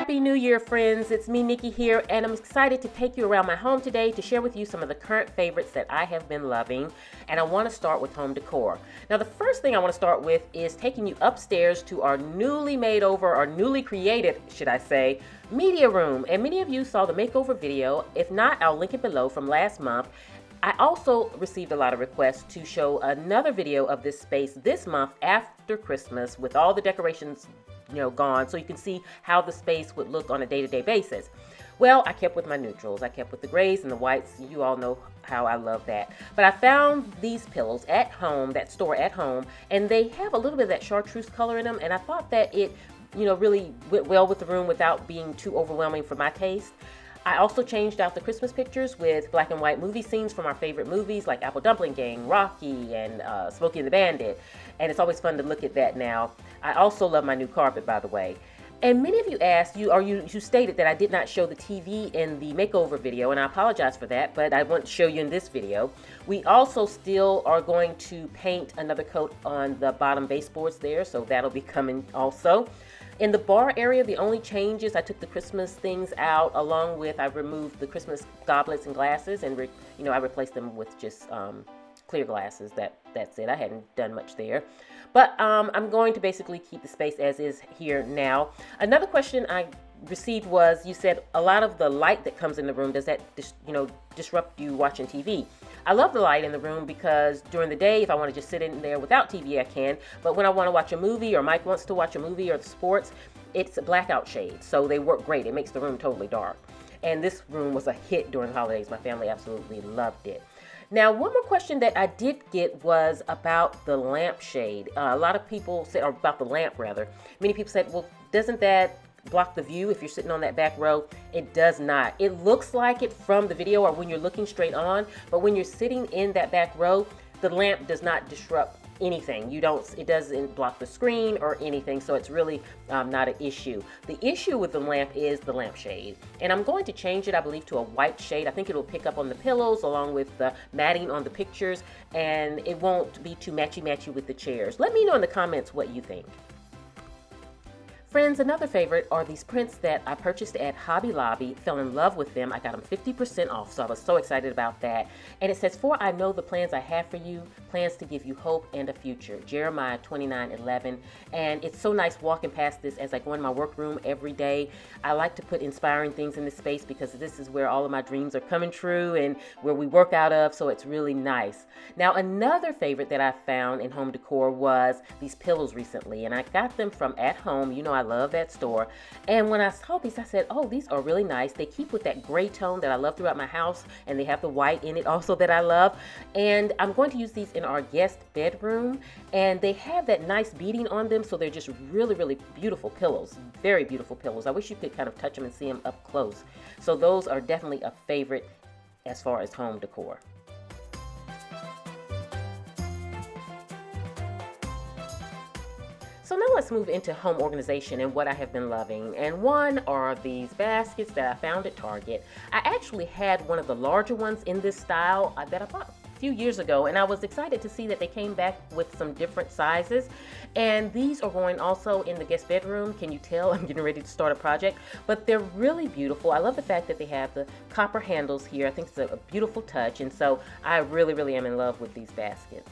Happy New Year, friends. It's me, Nikki, here, and I'm excited to take you around my home today to share with you some of the current favorites that I have been loving, and I want to start with home decor. Now, the first thing I want to start with is taking you upstairs to our newly made over, or newly created, should I say, media room, and many of you saw the makeover video. If not, I'll link it below from last month. I also received a lot of requests to show another video of this space this month after Christmas with all the decorations gone, so you can see how the space would look on a day-to-day basis. Well, I kept with my neutrals. I kept with the grays and the whites. You all know how I love that. But I found these pillows at home, that store At Home, and they have a little bit of that chartreuse color in them, and I thought that it, really went well with the room without being too overwhelming for my taste. I also changed out the Christmas pictures with black and white movie scenes from our favorite movies like Apple Dumpling Gang, Rocky, and Smokey and the Bandit. And it's always fun to look at that now. I also love my new carpet, by the way. And many of you asked, you stated that I did not show the TV in the makeover video, and I apologize for that, but I want to show you in this video. We also still are going to paint another coat on the bottom baseboards there, so that'll be coming also. In the bar area, the only changes, I took the Christmas things out, along with I removed the Christmas goblets and glasses, and I replaced them with just clear glasses. That's it. I hadn't done much there. But I'm going to basically keep the space as is here now. Another question I received was, you said a lot of the light that comes in the room, does that disrupt you watching TV? I love the light in the room because during the day, if I want to just sit in there without TV, I can. But when I want to watch a movie, or Mike wants to watch a movie, or the sports, it's a blackout shade. So they work great. It makes the room totally dark. And this room was a hit during the holidays. My family absolutely loved it. Now, one more question that I did get was about the lampshade. A lot of people said, or about the lamp rather. Many people said, well, doesn't that block the view if you're sitting on that back row? It does not. It looks like it from the video or when you're looking straight on, but when you're sitting in that back row, the lamp does not disrupt anything. It doesn't block the screen or anything, so it's really not an issue. The issue with the lamp is the lampshade, and I'm going to change it, I believe, to a white shade. I think it'll pick up on the pillows along with the matting on the pictures, and it won't be too matchy-matchy with the chairs. Let me know in the comments what you think. Friends, another favorite are these prints that I purchased at Hobby Lobby. Fell in love with them. I got them 50% off, so I was so excited about that. And it says, "For I know the plans I have for you, plans to give you hope and a future." Jeremiah 29:11. And it's so nice walking past this as I go in my workroom every day. I like to put inspiring things in this space because this is where all of my dreams are coming true and where we work out of, so it's really nice. Now, another favorite that I found in home decor was these pillows recently, and I got them from At Home. I love that store. And when I saw these, I said, oh, these are really nice. They keep with that gray tone that I love throughout my house, and they have the white in it also that I love. And I'm going to use these in our guest bedroom, and they have that nice beading on them, so they're just really, really beautiful pillows. Very beautiful pillows. I wish you could kind of touch them and see them up close. So those are definitely a favorite as far as home decor. So now let's move into home organization and what I have been loving. And one are these baskets that I found at Target. I actually had one of the larger ones in this style that I bought a few years ago, and I was excited to see that they came back with some different sizes. And these are going also in the guest bedroom. Can you tell I'm getting ready to start a project? But they're really beautiful. I love the fact that they have the copper handles here. I think it's a beautiful touch, and so I really, really am in love with these baskets.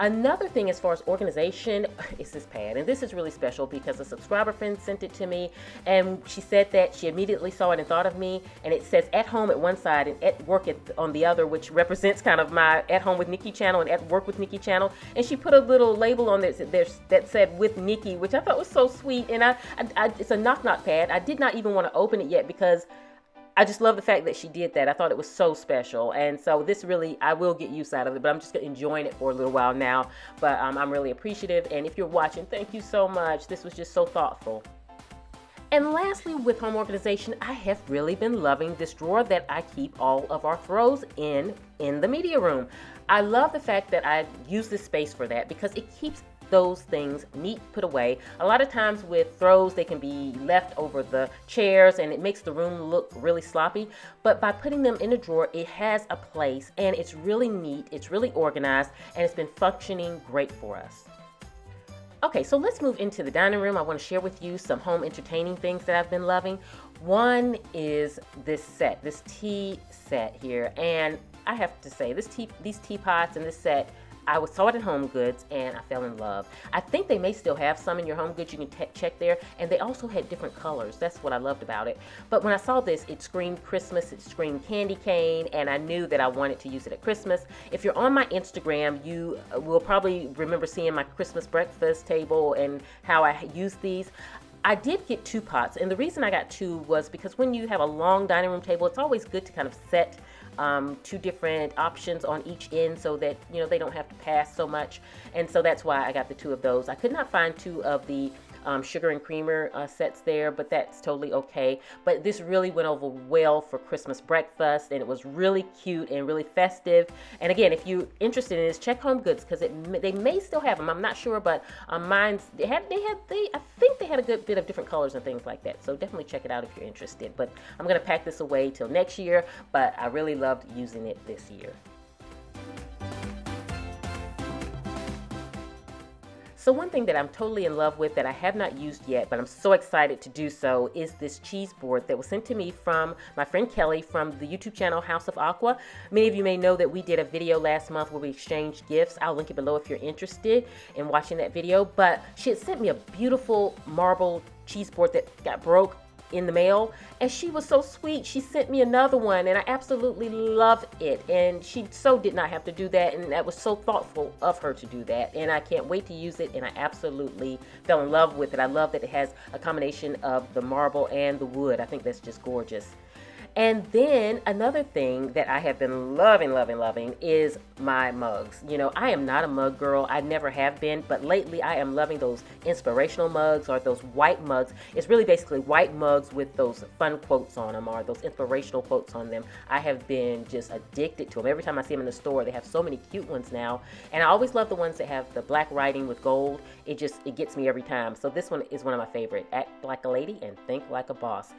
Another thing as far as organization is this pad, and this is really special because a subscriber friend sent it to me, and she said that she immediately saw it and thought of me, and it says At Home at one side and At Work on the other, which represents kind of my At Home with Nikki channel and At Work with Nikki channel, and she put a little label on there that said With Nikki, which I thought was so sweet. And it's a knock-knock pad. I did not even want to open it yet because I just love the fact that she did that. I thought it was so special. And so this really, I will get use out of it, but I'm just enjoying it for a little while now. But I'm really appreciative. And if you're watching, thank you so much. This was just so thoughtful. And lastly, with home organization, I have really been loving this drawer that I keep all of our throws in the media room. I love the fact that I use this space for that because it keeps those things neat, put away. A lot of times with throws, they can be left over the chairs and it makes the room look really sloppy. But by putting them in a drawer, it has a place and it's really neat, it's really organized, and it's been functioning great for us. Okay, so let's move into the dining room. I want to share with you some home entertaining things that I've been loving. One is this set, this tea set here, and I have to say, these teapots and this set, saw it at HomeGoods and I fell in love. I think they may still have some in your HomeGoods. You can check there, and they also had different colors. That's what I loved about it. But when I saw this, it screamed Christmas, it screamed candy cane, and I knew that I wanted to use it at Christmas. If you're on my Instagram, you will probably remember seeing my Christmas breakfast table and how I use these. I did get 2 pots, and the reason I got 2 was because when you have a long dining room table, it's always good to kind of set 2 different options on each end so that, you know, they don't have to pass so much. And so that's why I got the 2 of those. I could not find 2 of the sugar and creamer sets there, but that's totally okay. But this really went over well for Christmas breakfast, and it was really cute and really festive. And again, if you're interested in this, check HomeGoods because they may still have them. I'm not sure, but I think they had a good bit of different colors and things like that. So definitely check it out if you're interested. But I'm gonna pack this away till next year. But I really loved using it this year. So one thing that I'm totally in love with that I have not used yet, but I'm so excited to do so, is this cheese board that was sent to me from my friend Kelly from the YouTube channel House of Aqua. Many of you may know that we did a video last month where we exchanged gifts. I'll link it below if you're interested in watching that video. But she had sent me a beautiful marble cheese board that got broke in the mail, and she was so sweet. She sent me another one, and I absolutely love it. And she so did not have to do that, and that was so thoughtful of her to do that. And I can't wait to use it, and I absolutely fell in love with it. I love that it has a combination of the marble and the wood. I think that's just gorgeous. And then another thing that I have been loving is my mugs. You know, I am not a mug girl. I never have been, but lately I am loving those inspirational mugs or those white mugs. It's really basically white mugs with those fun quotes on them or those inspirational quotes on them. I have been just addicted to them. Every time I see them in the store, they have so many cute ones now. And I always love the ones that have the black writing with gold. It gets me every time. So this one is one of my favorite. Act like a lady and think like a boss.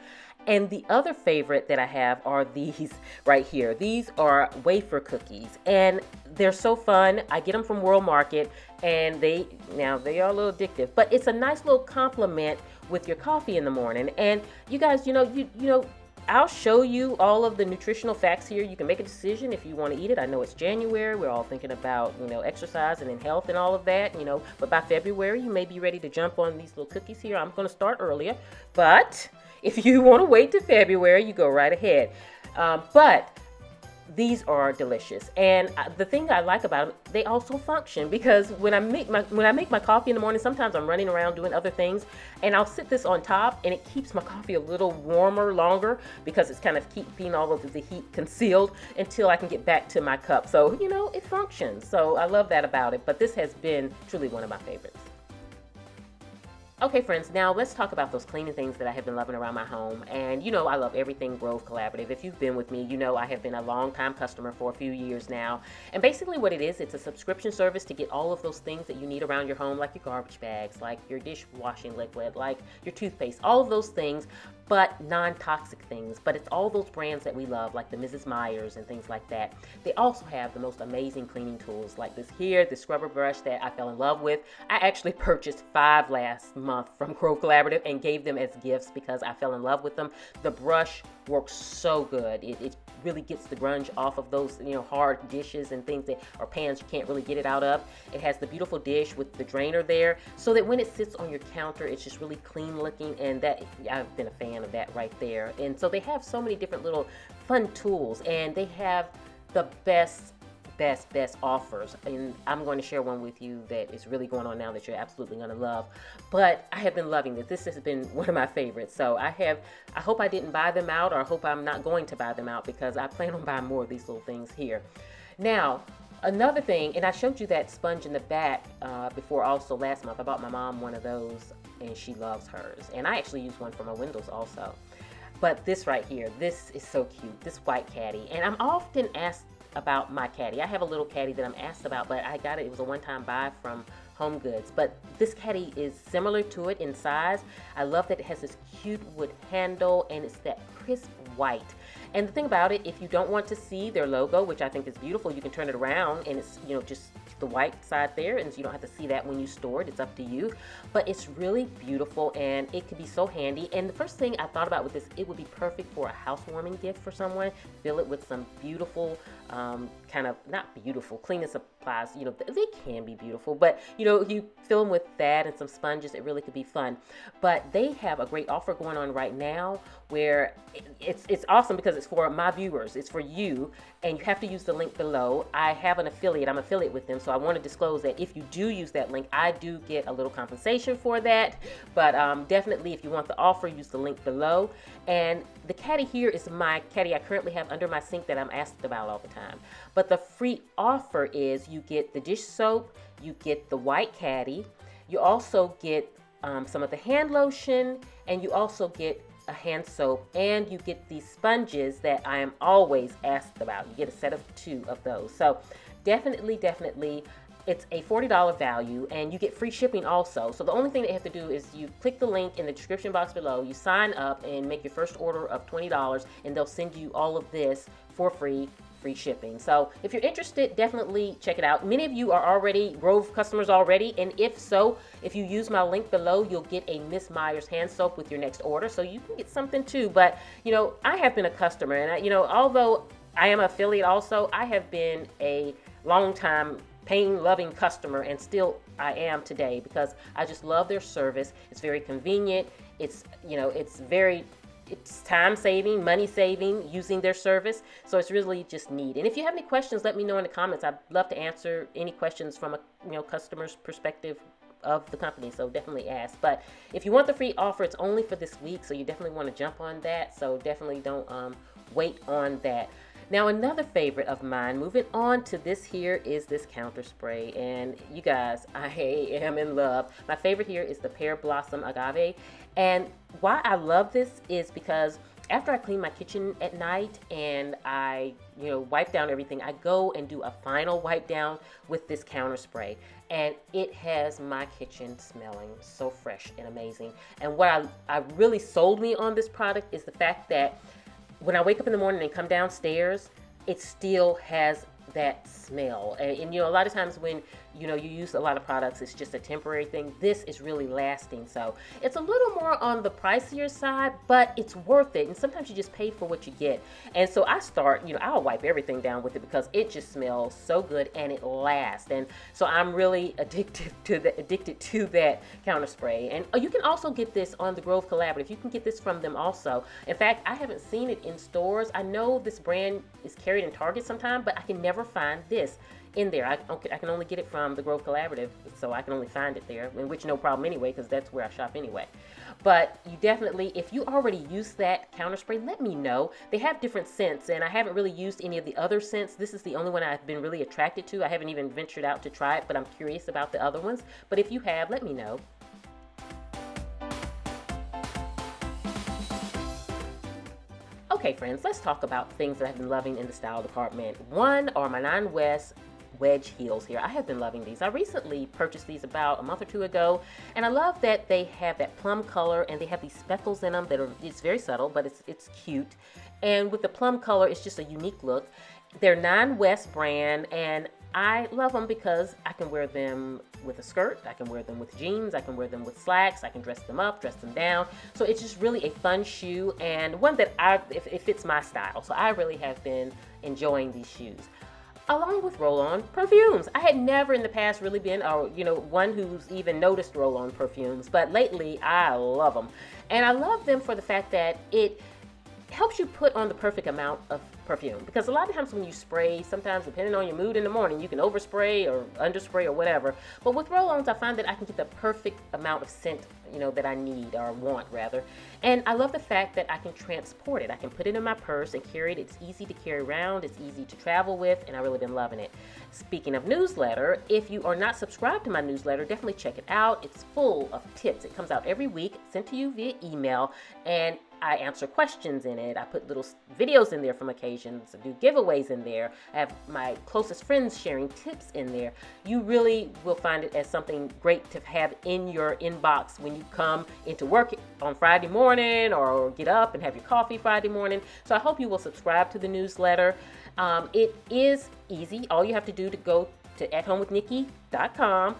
And the other favorite that I have are these right here. These are wafer cookies, and they're so fun. I get them from World Market, and they are a little addictive, but it's a nice little compliment with your coffee in the morning. And you guys, you know, I'll show you all of the nutritional facts here. You can make a decision if you want to eat it. I know it's January. We're all thinking about, you know, exercise and health and all of that, you know, but by February, you may be ready to jump on these little cookies here. I'm going to start earlier, but if you want to wait to February, you go right ahead. But these are delicious, and the thing I like about them, they also function, because when I make my coffee in the morning, sometimes I'm running around doing other things, and I'll sit this on top, and it keeps my coffee a little warmer longer because it's kind of keeping all of the heat concealed until I can get back to my cup. So, you know, it functions. So I love that about it. But this has been truly one of my favorites. Okay, friends, now let's talk about those cleaning things that I have been loving around my home. And you know, I love everything Grove Collaborative. If you've been with me, you know I have been a long-time customer for a few years now. And basically what it is, it's a subscription service to get all of those things that you need around your home, like your garbage bags, like your dishwashing liquid, like your toothpaste, all of those things, but non-toxic things. But it's all those brands that we love, like the Mrs. Meyer's and things like that. They also have the most amazing cleaning tools, like this here, the scrubber brush that I fell in love with. I actually purchased 5 last month from Grove Collaborative and gave them as gifts because I fell in love with them. The brush works so good. It really gets the grunge off of those, you know, hard dishes and things that, or pans you can't really get it out of. It has the beautiful dish with the drainer there, so that when it sits on your counter, it's just really clean looking, and that I've been a fan of that right there. And so they have so many different little fun tools, and they have the best offers, and I'm going to share one with you that is really going on now that you're absolutely going to love. But I have been loving this. This has been one of my favorites. So I hope I didn't buy them out, or I hope I'm not going to buy them out, because I plan on buying more of these little things here. Now, another thing, and I showed you that sponge in the back before also last month. I bought my mom one of those, and she loves hers. And I actually use one for my windows also. But this right here, this is so cute, this white caddy. And I'm often asked about my caddy. I have a little caddy that I'm asked about, but I got it. It was a one-time buy from HomeGoods. But this caddy is similar to it in size. I love that it has this cute wood handle, and it's that crisp white. And the thing about it, if you don't want to see their logo, which I think is beautiful, you can turn it around, and it's, you know, just the white side there, and so you don't have to see that when you store it. It's up to you. But it's really beautiful, and it could be so handy. And the first thing I thought about with this, it would be perfect for a housewarming gift for someone. Fill it with some beautiful, kind of, not beautiful, cleaning supplies. You know, they can be beautiful, but you know, you fill them with that and some sponges. It really could be fun. But they have a great offer going on right now where it's awesome because it's for my viewers. It's for you, and you have to use the link below. I have an affiliate. I'm affiliate with them, so I want to disclose that if you do use that link, I do get a little compensation for that. But definitely, if you want the offer, use the link below. And the caddy here is my caddy I currently have under my sink that I'm asked about all the time. But the free offer is you get the dish soap, you get the white caddy, you also get some of the hand lotion, and you also get a hand soap, and you get these sponges that I am always asked about. You get a set of 2 of those. So definitely, it's a $40 value, and you get free shipping also. So the only thing that you have to do is you click the link in the description box below, you sign up and make your first order of $20, and they'll send you all of this for free shipping. So if you're interested, definitely check it out. Many of you are already Grove customers already, and if so, if you use my link below, you'll get a Miss Myers hand soap with your next order, so you can get something too. But you know, I have been a customer, and you know, although I am an affiliate also, I have been a long time pain-loving customer, and still I am today, because I just love their service. It's very convenient. It's, you know, it's time-saving, money-saving using their service. So it's really just neat. And if you have any questions, let me know in the comments. I'd love to answer any questions from a customer's perspective of the company. So definitely ask. But if you want the free offer, it's only for this week, so you definitely want to jump on that. So definitely don't wait on that. Now, another favorite of mine, moving on to this here, is this counter spray. And you guys, I am in love. My favorite here is the Pear Blossom Agave. And why I love this is because after I clean my kitchen at night and I, wipe down everything, I go and do a final wipe down with this counter spray. And it has my kitchen smelling so fresh and amazing. And what I really sold me on this product is the fact that when I wake up in the morning and come downstairs, it still has that smell. And a lot of times when you use a lot of products, it's just a temporary thing. This is really lasting. So it's a little more on the pricier side, but it's worth it. And sometimes you just pay for what you get. And so I start, I'll wipe everything down with it because it just smells so good and it lasts. And so I'm really addicted to that counter spray. And you can also get this on the Grove Collaborative. You can get this from them also. In fact, I haven't seen it in stores. I know this brand is carried in Target sometime, but I can never find this in there. I can only get it from the Grove Collaborative, so I can only find it there, in which no problem anyway, because that's where I shop anyway. But you definitely, if you already use that counter spray, let me know. They have different scents, and I haven't really used any of the other scents. This is the only one I've been really attracted to. I haven't even ventured out to try it, but I'm curious about the other ones. But if you have, let me know. Okay, friends, let's talk about things that I've been loving in the style department. One are my 9 West wedge heels here. I have been loving these. I recently purchased these about a month or 2 ago, and I love that they have that plum color and they have these speckles in them it's very subtle, but it's cute. And with the plum color, it's just a unique look. They're 9 West brand, and I love them because I can wear them with a skirt, I can wear them with jeans, I can wear them with slacks, I can dress them up, dress them down. So it's just really a fun shoe, and one that it fits my style. So I really have been enjoying these shoes. Along with roll-on perfumes. I had never in the past really been, one who's even noticed roll-on perfumes, but lately I love them. And I love them for the fact that it helps you put on the perfect amount of perfume, because a lot of times when you spray, sometimes depending on your mood in the morning, you can overspray or underspray or whatever. But with roll-ons, I find that I can get the perfect amount of scent, that I need, or want rather. And I love the fact that I can transport it. I can put it in my purse and carry it. It's easy to carry around. It's easy to travel with, and I've really been loving it. Speaking of newsletter, if you are not subscribed to my newsletter, definitely check it out. It's full of tips. It comes out every week, sent to you via email, and I answer questions in it. I put little videos in there from occasions. I do giveaways in there. I have my closest friends sharing tips in there. You really will find it as something great to have in your inbox when you come into work on Friday morning or get up and have your coffee Friday morning. So I hope you will subscribe to the newsletter. It is easy. All you have to do to go to AtHomeWithNikki.com,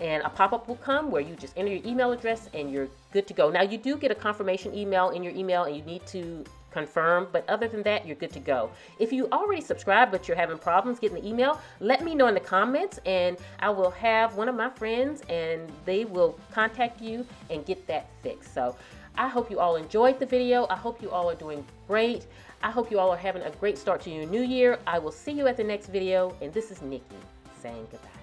and a pop-up will come where you just enter your email address and you're good to go. Now, you do get a confirmation email in your email, and you need to confirm, but other than that, you're good to go. If you already subscribed but you're having problems getting the email, let me know in the comments, and I will have one of my friends and they will contact you and get that fixed. So I hope you all enjoyed the video. I hope you all are doing great. I hope you all are having a great start to your new year. I will see you at the next video, and this is Nikki saying goodbye.